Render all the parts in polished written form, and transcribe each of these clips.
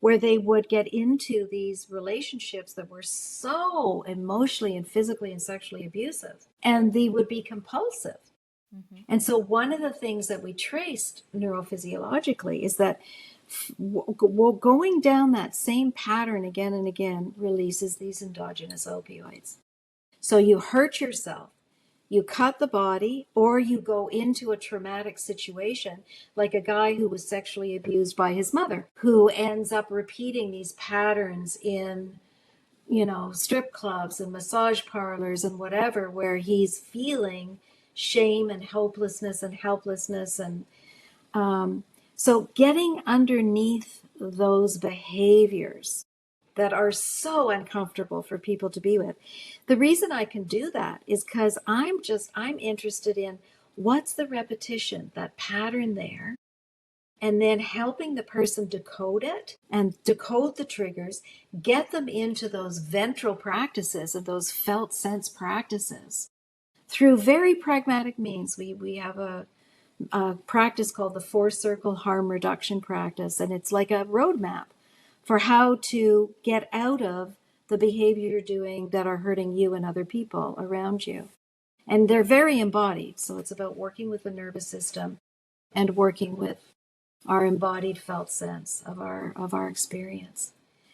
where they would get into these relationships that were so emotionally and physically and sexually abusive, and they would be compulsive. Mm-hmm. And so one of the things that we traced neurophysiologically is that going down that same pattern again and again releases these endogenous opioids. So you hurt yourself, you cut the body, or you go into a traumatic situation, like a guy who was sexually abused by his mother, who ends up repeating these patterns in, strip clubs and massage parlors and whatever, where he's feeling shame and hopelessness and helplessness. And so getting underneath those behaviors that are so uncomfortable for people to be with. The reason I can do that is because I'm interested in what's the repetition, that pattern there, and then helping the person decode it and decode the triggers, get them into those ventral practices and those felt sense practices through very pragmatic means. We have a practice called the 4-circle harm reduction practice, and it's like a roadmap for how to get out of the behavior you're doing that are hurting you and other people around you. And they're very embodied. So it's about working with the nervous system and working with our embodied felt sense of our experience.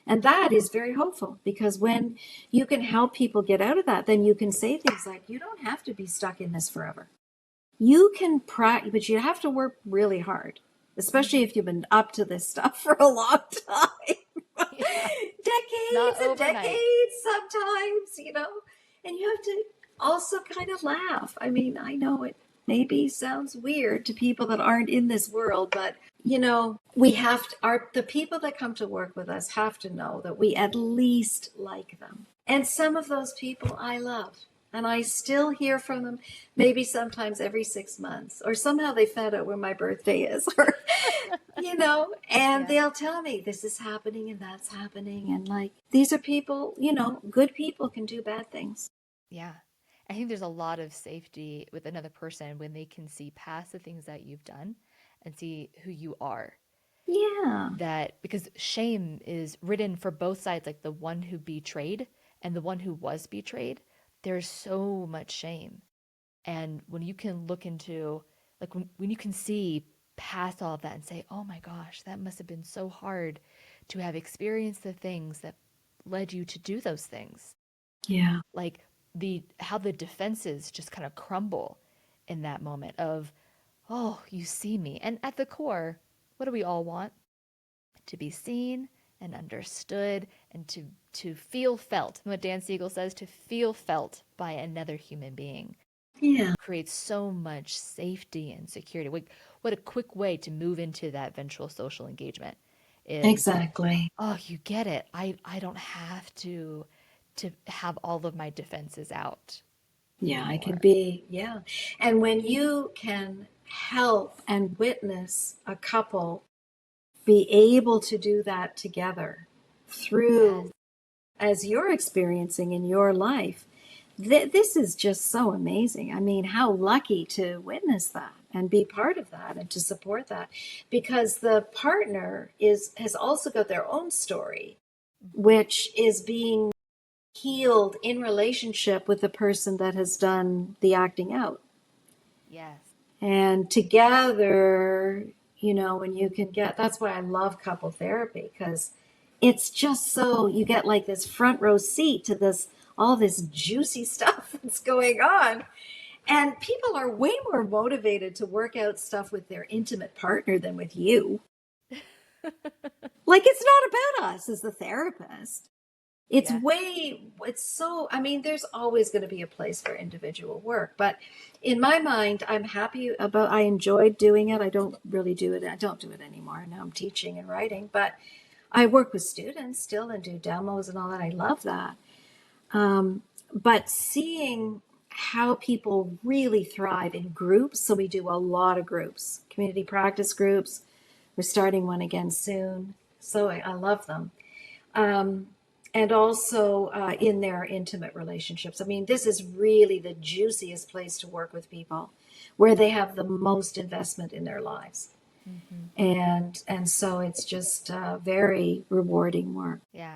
And that is very hopeful, because when you can help people get out of that, then you can say things like, you don't have to be stuck in this forever. You can practice, but you have to work really hard, especially if you've been up to this stuff for a long time. Yeah. Not Decades and overnight. decades sometimes, and you have to also kind of laugh. I mean, I know it maybe sounds weird to people that aren't in this world, but we have to, the people that come to work with us have to know that we at least like them. And some of those people I love. And I still hear from them, maybe sometimes every 6 months, or somehow they found out where my birthday is, or, and Yeah. they'll tell me this is happening and that's happening. And like, these are people, good people can do bad things. Yeah. I think there's a lot of safety with another person when they can see past the things that you've done and see who you are. Yeah. That because shame is written for both sides, like the one who betrayed and the one who was betrayed. There's so much shame. And when you can look into, like, when you can see past all of that and say, oh my gosh, that must have been so hard to have experienced the things that led you to do those things. Yeah. Like how the defenses just kind of crumble in that moment of, oh, you see me. And at the core, what do we all want? To be seen and understood and to feel felt. What Dan Siegel says, to feel felt by another human being Yeah. creates so much safety and security. What a quick way to move into that ventral social engagement is, Exactly. oh, you get it. I don't have to have all of my defenses out Yeah, I can anymore. be. Yeah. And when you can help and witness a couple be able to do that together Yes. through, as you're experiencing in your life, this is just so amazing. I mean, how lucky to witness that and be part of that and to support that, because the partner has also got their own story, Mhm. which is being healed in relationship with the person that has done the acting out. Yes. And together, when you can get, that's why I love couple therapy, because it's just so you get like this front row seat to this, all this juicy stuff that's going on. And people are way more motivated to work out stuff with their intimate partner than with you. Like, it's not about us as the therapist. Yeah. It's so, I mean, there's always going to be a place for individual work, but in my mind, I enjoyed doing it. I don't really do it. I don't do it anymore. Now I'm teaching and writing, but I work with students still and do demos and all that. I love that. But seeing how people really thrive in groups. So we do a lot of groups, community practice groups. We're starting one again soon. So I love them. Um, and also in their intimate relationships. I mean, this is really the juiciest place to work with people, where they have the most investment in their lives. Hmm. And so it's just very rewarding work. Yeah.